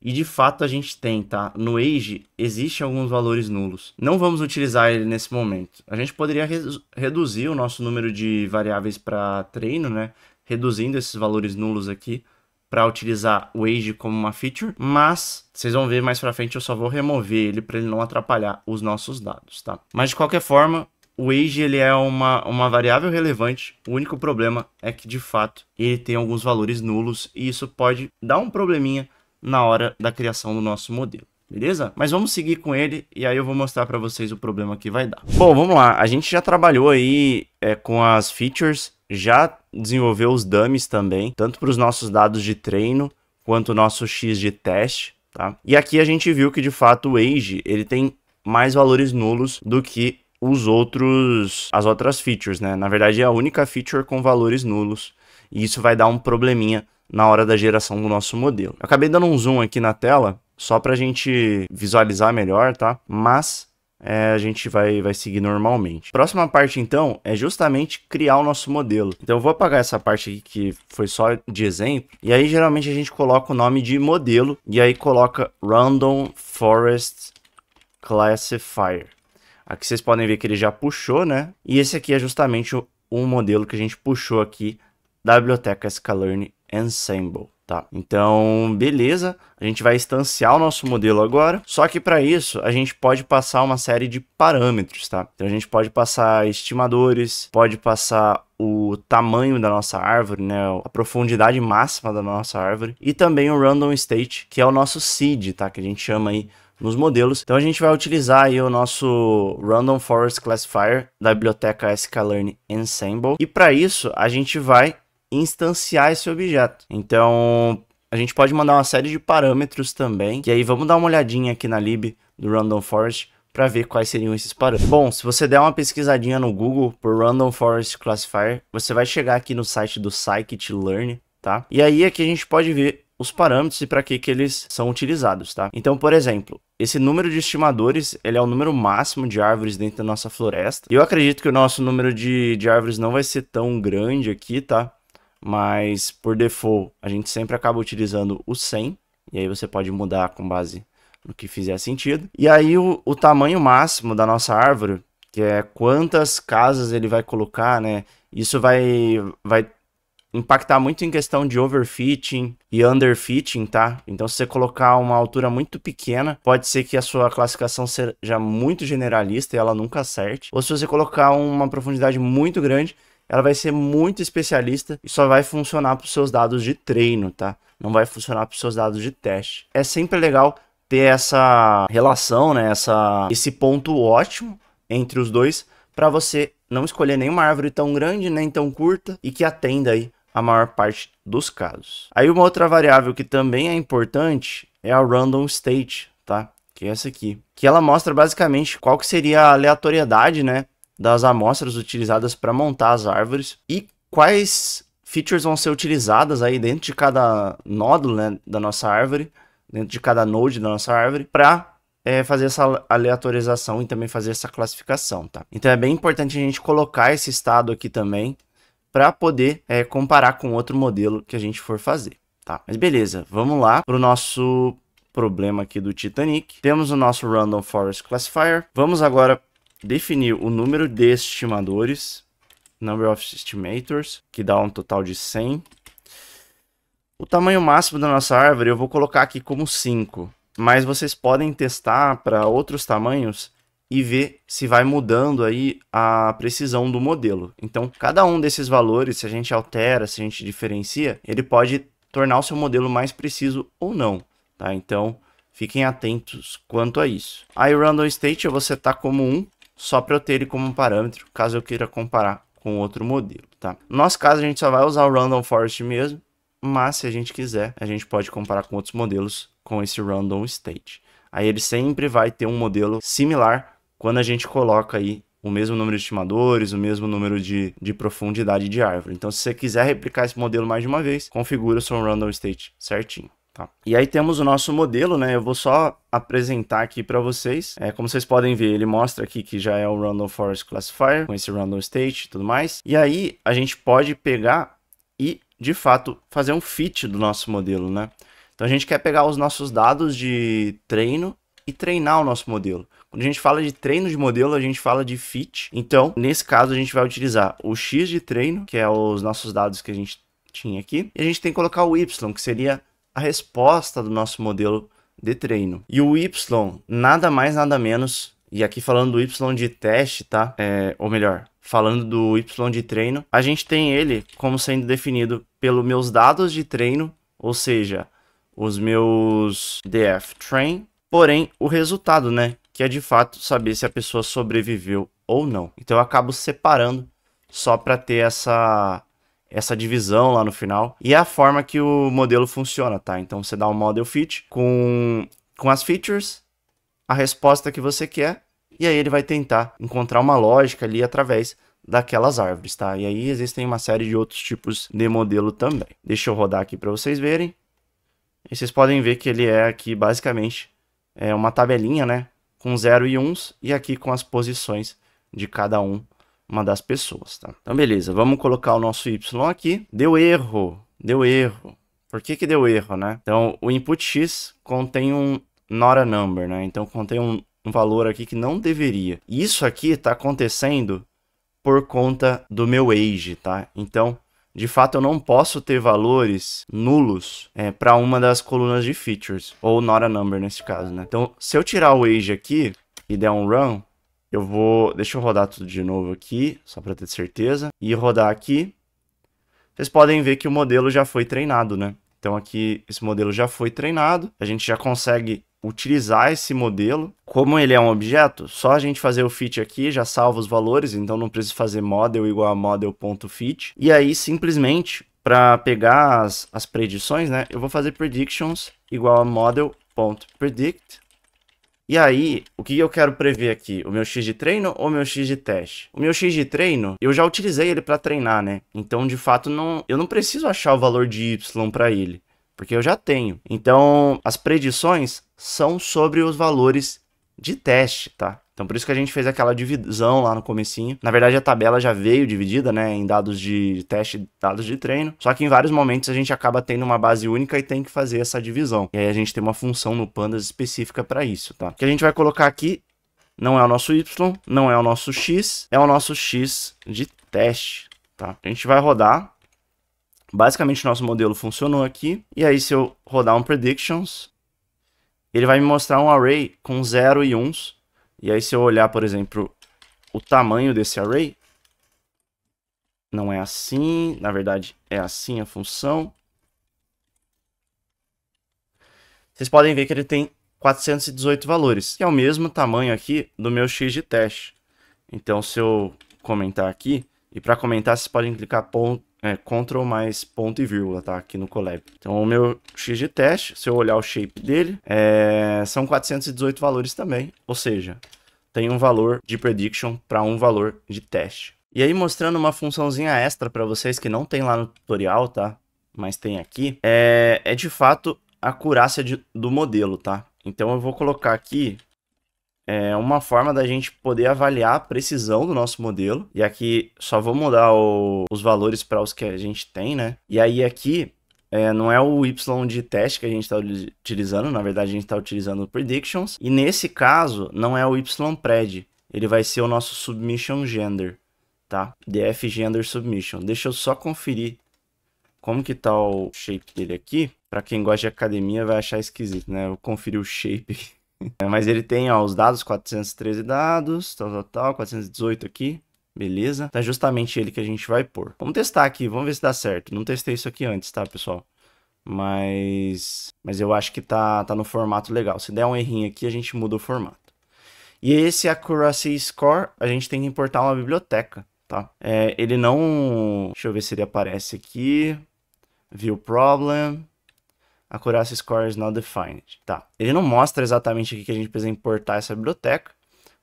E de fato a gente tem, tá? No age existem alguns valores nulos. Não vamos utilizar ele nesse momento. A gente poderia reduzir o nosso número de variáveis para treino, né? Reduzindo esses valores nulos aqui para utilizar o age como uma feature. Mas vocês vão ver mais para frente, eu só vou remover ele para ele não atrapalhar os nossos dados, tá? Mas de qualquer forma, o age ele é uma variável relevante. O único problema é que, de fato, ele tem alguns valores nulos e isso pode dar um probleminha na hora da criação do nosso modelo, beleza? Mas vamos seguir com ele e aí eu vou mostrar para vocês o problema que vai dar. Bom, vamos lá. A gente já trabalhou aí com as features, já desenvolveu os dummies também, tanto para os nossos dados de treino quanto o nosso x de teste, tá? E aqui a gente viu que, de fato, o age ele tem mais valores nulos do que as outras features, né? Na verdade, é a única feature com valores nulos. E isso vai dar um probleminha na hora da geração do nosso modelo. Eu acabei dando um zoom aqui na tela, só para a gente visualizar melhor, tá? Mas a gente vai seguir normalmente. Próxima parte, então, é justamente criar o nosso modelo. Então, eu vou apagar essa parte aqui que foi só de exemplo. E aí, geralmente, a gente coloca o nome de modelo. E aí, coloca Random Forest Classifier. Aqui vocês podem ver que ele já puxou, né? E esse aqui é justamente o modelo que a gente puxou aqui da biblioteca sklearn Ensemble. Tá, então beleza, a gente vai instanciar o nosso modelo agora, só que para isso a gente pode passar uma série de parâmetros, tá? Então a gente pode passar estimadores, pode passar o tamanho da nossa árvore, né, a profundidade máxima da nossa árvore e também o random state, que é o nosso seed, tá? Que a gente chama aí nos modelos. Então a gente vai utilizar aí o nosso Random Forest Classifier da biblioteca sklearn Ensemble e para isso a gente vai instanciar esse objeto. Então, a gente pode mandar uma série de parâmetros também. E aí, vamos dar uma olhadinha aqui na lib do Random Forest para ver quais seriam esses parâmetros. Bom, se você der uma pesquisadinha no Google por Random Forest Classifier, você vai chegar aqui no site do scikit-learn, tá? E aí aqui a gente pode ver os parâmetros e para que eles são utilizados, tá? Então, por exemplo, esse número de estimadores, ele é o número máximo de árvores dentro da nossa floresta. Eu acredito que o nosso número de árvores não vai ser tão grande aqui, tá? Mas por default a gente sempre acaba utilizando o 100, e aí você pode mudar com base no que fizer sentido. E aí o tamanho máximo da nossa árvore, que é quantas casas ele vai colocar, né? Isso vai impactar muito em questão de overfitting e underfitting, tá? Então se você colocar uma altura muito pequena, pode ser que a sua classificação seja muito generalista e ela nunca acerte. Ou se você colocar uma profundidade muito grande, ela vai ser muito especialista e só vai funcionar para os seus dados de treino, tá? Não vai funcionar para os seus dados de teste. É sempre legal ter essa relação, né? Esse ponto ótimo entre os dois para você não escolher nenhuma árvore tão grande nem tão curta e que atenda aí a maior parte dos casos. Aí uma outra variável que também é importante é a random state, tá? Que é essa aqui. Que ela mostra basicamente qual que seria a aleatoriedade, né? Das amostras utilizadas para montar as árvores e quais features vão ser utilizadas aí dentro de cada nódulo, né, da nossa árvore, dentro de cada node da nossa árvore, para fazer essa aleatorização e também fazer essa classificação, tá? Então é bem importante a gente colocar esse estado aqui também para poder comparar com outro modelo que a gente for fazer, tá? Mas beleza, vamos lá para o nosso problema aqui do Titanic. Temos o nosso Random Forest Classifier. Vamos agora definir o número de estimadores, number of estimators, que dá um total de 100. O tamanho máximo da nossa árvore eu vou colocar aqui como 5, mas vocês podem testar para outros tamanhos e ver se vai mudando aí a precisão do modelo. Então, cada um desses valores, se a gente altera, se a gente diferencia, ele pode tornar o seu modelo mais preciso ou não, tá? Então, fiquem atentos quanto a isso. Aí, random state eu vou setar como 1, só para eu ter ele como um parâmetro, caso eu queira comparar com outro modelo, tá? No nosso caso, a gente só vai usar o Random Forest mesmo, mas se a gente quiser, a gente pode comparar com outros modelos com esse Random State. Aí ele sempre vai ter um modelo similar quando a gente coloca aí o mesmo número de estimadores, o mesmo número de profundidade de árvore. Então, se você quiser replicar esse modelo mais de uma vez, configura o seu Random State certinho. Tá. E aí temos o nosso modelo, né? Eu vou só apresentar aqui para vocês. Como vocês podem ver, ele mostra aqui que já é o Random Forest Classifier, com esse Random State e tudo mais. E aí a gente pode pegar e, de fato, fazer um fit do nosso modelo, né? Então a gente quer pegar os nossos dados de treino e treinar o nosso modelo. Quando a gente fala de treino de modelo, a gente fala de fit. Então, nesse caso, a gente vai utilizar o X de treino, que é os nossos dados que a gente tinha aqui. E a gente tem que colocar o Y, que seria a resposta do nosso modelo de treino. E o Y, nada mais, nada menos, e aqui falando do Y de teste, tá? Ou melhor, falando do Y de treino, a gente tem ele como sendo definido pelos meus dados de treino, ou seja, os meus df train, porém o resultado, né? Que é de fato saber se a pessoa sobreviveu ou não. Então eu acabo separando só para ter essa divisão lá no final. E é a forma que o modelo funciona, tá? Então você dá um model fit com as features, a resposta que você quer, e aí ele vai tentar encontrar uma lógica ali através daquelas árvores, tá? E aí existem uma série de outros tipos de modelo também. Deixa eu rodar aqui para vocês verem. E vocês podem ver que ele é aqui basicamente uma tabelinha, né? com 0 e 1s e aqui com as posições de cada uma das pessoas, tá? Então, beleza, vamos colocar o nosso y aqui. Deu erro, deu erro. Por que que deu erro, né? Então, o input x contém um not a number, né? Então, contém um valor aqui que não deveria. Isso aqui está acontecendo por conta do meu age, tá? Então, de fato, eu não posso ter valores nulos para uma das colunas de features, ou not a number nesse caso, né? Então, se eu tirar o age aqui e der um run, eu vou... Deixa eu rodar tudo de novo aqui, só para ter certeza. E rodar aqui. Vocês podem ver que o modelo já foi treinado, né? Então, aqui, esse modelo já foi treinado. A gente já consegue utilizar esse modelo. Como ele é um objeto, só a gente fazer o fit aqui, já salva os valores, então não preciso fazer model igual a model.fit. E aí, simplesmente, para pegar as predições, né, eu vou fazer predictions igual a model.predict. E aí, o que eu quero prever aqui? O meu x de treino ou o meu x de teste? O meu x de treino, eu já utilizei ele para treinar, né? Então, de fato, eu não preciso achar o valor de y para ele, porque eu já tenho. Então, as predições são sobre os valores de teste, tá? Então, por isso que a gente fez aquela divisão lá no comecinho. Na verdade, a tabela já veio dividida, né, em dados de teste e dados de treino. Só que em vários momentos a gente acaba tendo uma base única e tem que fazer essa divisão. E aí a gente tem uma função no Pandas específica para isso, tá? O que a gente vai colocar aqui não é o nosso y, não é o nosso x, é o nosso x de teste, tá? A gente vai rodar. Basicamente, nosso modelo funcionou aqui. E aí, se eu rodar um predictions, ele vai me mostrar um array com 0 e 1s. E aí, se eu olhar, por exemplo, o tamanho desse array, não é assim. Na verdade, é assim a função. Vocês podem ver que ele tem 418 valores, que é o mesmo tamanho aqui do meu x de teste. Então, se eu comentar aqui, e para comentar, vocês podem clicar Ctrl mais ponto e vírgula, tá? Aqui no Colab. Então, o meu x de teste, se eu olhar o shape dele, são 418 valores também. Ou seja, tem um valor de prediction para um valor de teste. E aí, mostrando uma funçãozinha extra para vocês que não tem lá no tutorial, tá? Mas tem aqui. É de fato a acurácia do modelo, tá? Então, eu vou colocar aqui uma forma da gente poder avaliar a precisão do nosso modelo. E aqui só vou mudar os valores para os que a gente tem, né? E aí aqui não é o y de teste que a gente está utilizando, na verdade a gente está utilizando o predictions. E nesse caso não é o ypred, ele vai ser o nosso submission gender, tá? df gender submission. Deixa eu só conferir como que tá o shape dele aqui. Para quem gosta de academia vai achar esquisito, né? Eu conferi o shape aqui. Mas ele tem, ó, os dados, 413 dados, tal, 418 aqui, beleza. Tá justamente ele que a gente vai pôr. Vamos testar aqui, vamos ver se dá certo. Não testei isso aqui antes, tá, pessoal? Mas eu acho que tá no formato legal. Se der um errinho aqui, a gente muda o formato. E esse Accuracy Score, a gente tem que importar uma biblioteca, tá? Ele não... Deixa eu ver se ele aparece aqui. View Problem... Accuracy Score is not defined. Tá. Ele não mostra exatamente aqui que a gente precisa importar essa biblioteca,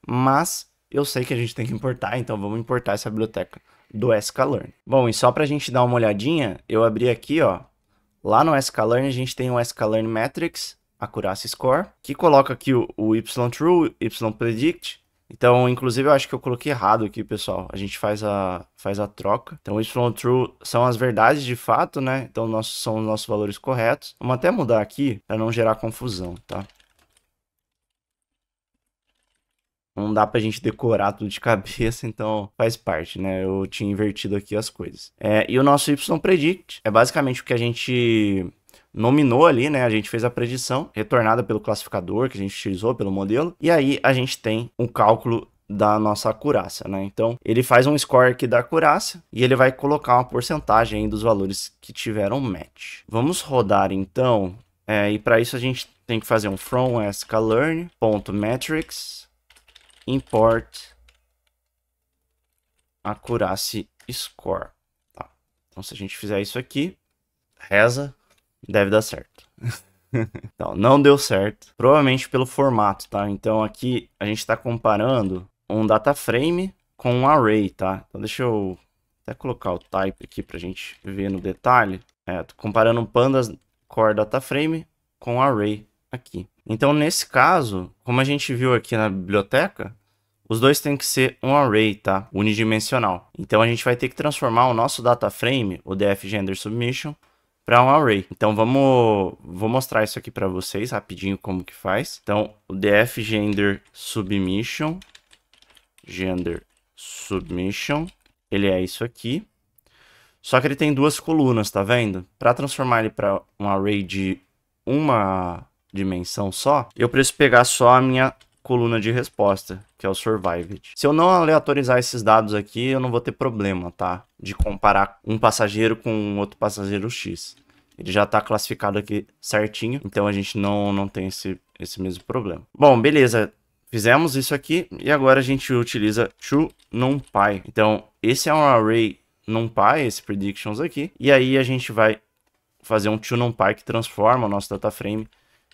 mas eu sei que a gente tem que importar, então vamos importar essa biblioteca do sklearn. Bom, e só para a gente dar uma olhadinha, eu abri aqui, ó, lá no sklearn a gente tem o sklearn metrics, Accuracy Score, que coloca aqui o y-true, y-predict. Então, inclusive, eu acho que eu coloquei errado aqui, pessoal. A gente faz a troca. Então, o y-true são as verdades de fato, né? Então, são os nossos valores corretos. Vamos até mudar aqui para não gerar confusão, tá? Não dá pra gente decorar tudo de cabeça, então faz parte, né? Eu tinha invertido aqui as coisas. E o nosso y-predict é basicamente o que a gente nominou ali, né? A gente fez a predição retornada pelo classificador que a gente utilizou, pelo modelo. E aí a gente tem um cálculo da nossa acurácia, né? Então, ele faz um score aqui da acurácia e ele vai colocar uma porcentagem aí dos valores que tiveram match. Vamos rodar, então. E para isso a gente tem que fazer um from sklearn.metrics import accuracy score. Tá. Então, se a gente fizer isso aqui, reza, deve dar certo. Então, não deu certo, provavelmente pelo formato, tá? Então, aqui a gente está comparando um data frame com um array, tá? Então, deixa eu até colocar o type aqui para a gente ver no detalhe. Tô comparando um pandas core data frame com um array aqui. Então, nesse caso, como a gente viu aqui na biblioteca, os dois têm que ser um array, tá? Unidimensional. Então, a gente vai ter que transformar o nosso data frame, o df_gender_submission, para um array. Então, vou mostrar isso aqui para vocês rapidinho como que faz. Então, o df_gender_submission, ele é isso aqui. Só que ele tem duas colunas, tá vendo? Para transformar ele para um array de uma dimensão só, eu preciso pegar só a minha coluna de resposta, que é o survived. Se eu não aleatorizar esses dados aqui, eu não vou ter problema, tá? De comparar um passageiro com outro passageiro X. Ele já está classificado aqui certinho, então a gente não tem esse mesmo problema. Bom, beleza. Fizemos isso aqui e agora a gente utiliza toNumPy. Então, esse é um array NumPy, esse predictions aqui. E aí a gente vai fazer um toNumPy que transforma o nosso data frame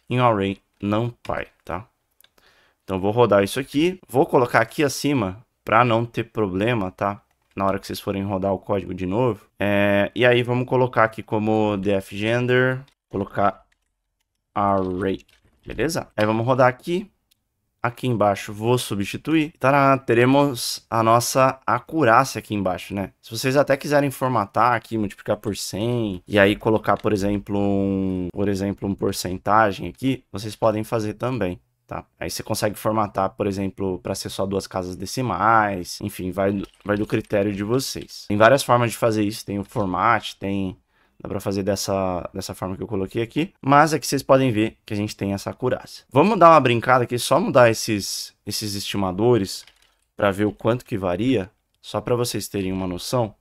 em um array NumPy, tá? Então, vou rodar isso aqui. Vou colocar aqui acima para não ter problema, tá? Na hora que vocês forem rodar o código de novo. E aí, vamos colocar aqui como dfGender, colocar array, beleza? Aí, vamos rodar aqui. Aqui embaixo, vou substituir. Tadá, teremos a nossa acurácia aqui embaixo, né? Se vocês até quiserem formatar aqui, multiplicar por 100, e aí colocar, por exemplo, um porcentagem aqui, vocês podem fazer também. Tá? Aí você consegue formatar, por exemplo, para ser só 2 casas decimais, enfim, vai do critério de vocês. Tem várias formas de fazer isso, tem o format, dá para fazer dessa forma que eu coloquei aqui, mas aqui vocês podem ver que a gente tem essa acurácia. Vamos dar uma brincada aqui, só mudar esses estimadores para ver o quanto que varia, só para vocês terem uma noção.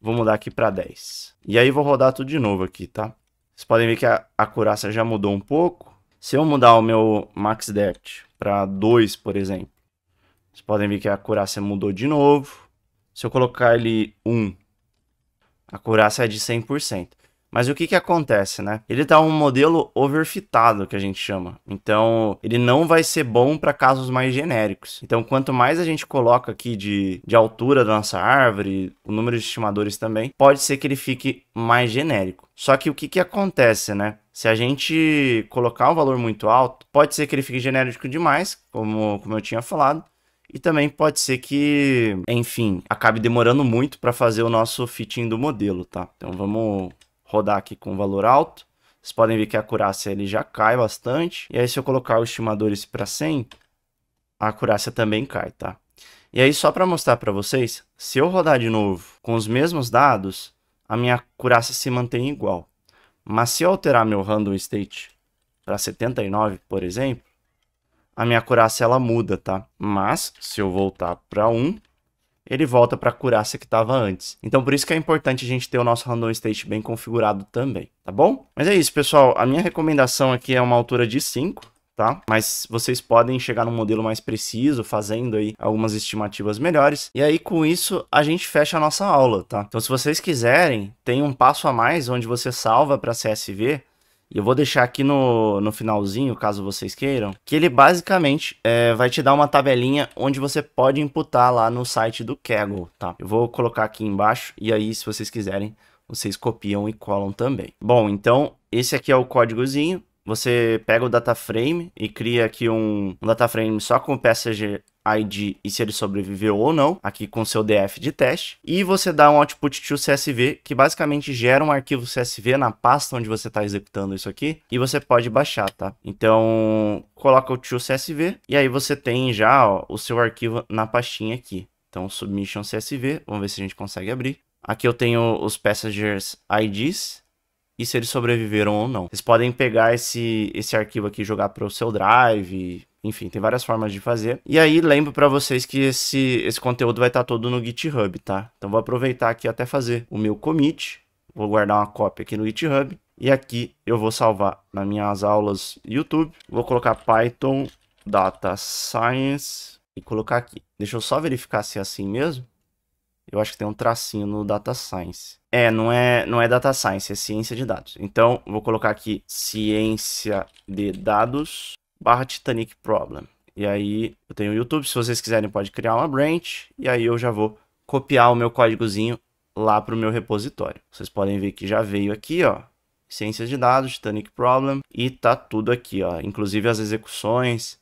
Vou mudar aqui para 10. E aí vou rodar tudo de novo aqui, tá? Vocês podem ver que a acurácia já mudou um pouco. Se eu mudar o meu maxDepth para 2, por exemplo, vocês podem ver que a acurácia mudou de novo. Se eu colocar ele 1, a acurácia é de 100%. Mas o que acontece, né? Ele tá um modelo overfitado, que a gente chama. Então, ele não vai ser bom para casos mais genéricos. Então, quanto mais a gente coloca aqui de altura da nossa árvore, o número de estimadores também, pode ser que ele fique mais genérico. Só que o que acontece, né? Se a gente colocar um valor muito alto, pode ser que ele fique genérico demais, como eu tinha falado. E também pode ser que, enfim, acabe demorando muito para fazer o nosso fitting do modelo, tá? Então, vamos rodar aqui com valor alto. Vocês podem ver que a acurácia ele já cai bastante. E aí, se eu colocar os estimadores para 100, a acurácia também cai, tá? E aí, só para mostrar para vocês, se eu rodar de novo com os mesmos dados, a minha acurácia se mantém igual. Mas se eu alterar meu random state para 79, por exemplo, a minha acurácia ela muda, tá? Mas se eu voltar para 1, ele volta para a acurácia que estava antes. Então, por isso que é importante a gente ter o nosso random state bem configurado também, tá bom? Mas é isso, pessoal. A minha recomendação aqui é uma altura de 5, tá? Mas vocês podem chegar num modelo mais preciso, fazendo aí algumas estimativas melhores. E aí, com isso, a gente fecha a nossa aula, tá? Então, se vocês quiserem, tem um passo a mais onde você salva para CSV. E eu vou deixar aqui no finalzinho, caso vocês queiram, que ele basicamente vai te dar uma tabelinha onde você pode imputar lá no site do Kaggle, tá? Eu vou colocar aqui embaixo e aí, se vocês quiserem, vocês copiam e colam também. Bom, então, esse aqui é o códigozinho. Você pega o data frame e cria aqui um data frame só com o passenger ID e se ele sobreviveu ou não, aqui com seu DF de teste. E você dá um output to CSV, que basicamente gera um arquivo CSV na pasta onde você está executando isso aqui. E você pode baixar, tá? Então, coloca o to CSV e aí você tem já ó, o seu arquivo na pastinha aqui. Então, submission CSV, vamos ver se a gente consegue abrir. Aqui eu tenho os passengers IDs. E se eles sobreviveram ou não. Vocês podem pegar esse arquivo aqui e jogar para o seu drive. Enfim, tem várias formas de fazer. E aí, lembro para vocês que esse conteúdo vai estar todo no GitHub, tá? Então, vou aproveitar aqui até fazer o meu commit. Vou guardar uma cópia aqui no GitHub. E aqui eu vou salvar nas minhas aulas YouTube. Vou colocar Python Data Science e colocar aqui. Deixa eu só verificar se é assim mesmo. Eu acho que tem um tracinho no Data Science. Não é Data Science, é ciência de dados. Então, vou colocar aqui ciência de dados / Titanic Problem. E aí, eu tenho o YouTube. Se vocês quiserem, pode criar uma branch. E aí, eu já vou copiar o meu códigozinho lá para o meu repositório. Vocês podem ver que já veio aqui, ó. ciências de dados, Titanic Problem, e tá tudo aqui, ó, inclusive as execuções,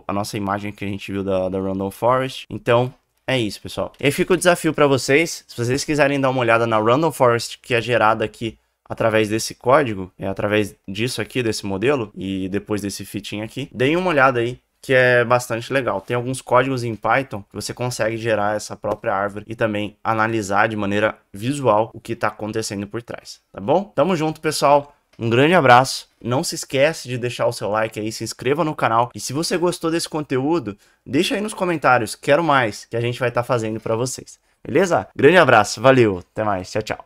a nossa imagem que a gente viu da Random Forest. Então, é isso, pessoal. E aí fica o desafio para vocês, se vocês quiserem dar uma olhada na Random Forest, que é gerada aqui através desse código, através disso aqui, desse modelo, e depois desse fitinho aqui, deem uma olhada aí, que é bastante legal. Tem alguns códigos em Python que você consegue gerar essa própria árvore e também analisar de maneira visual o que está acontecendo por trás, tá bom? Tamo junto, pessoal. Um grande abraço. Não se esquece de deixar o seu like aí, se inscreva no canal. E se você gostou desse conteúdo, deixa aí nos comentários, quero mais, que a gente vai estar fazendo para vocês. Beleza? Grande abraço, valeu, até mais, tchau, tchau.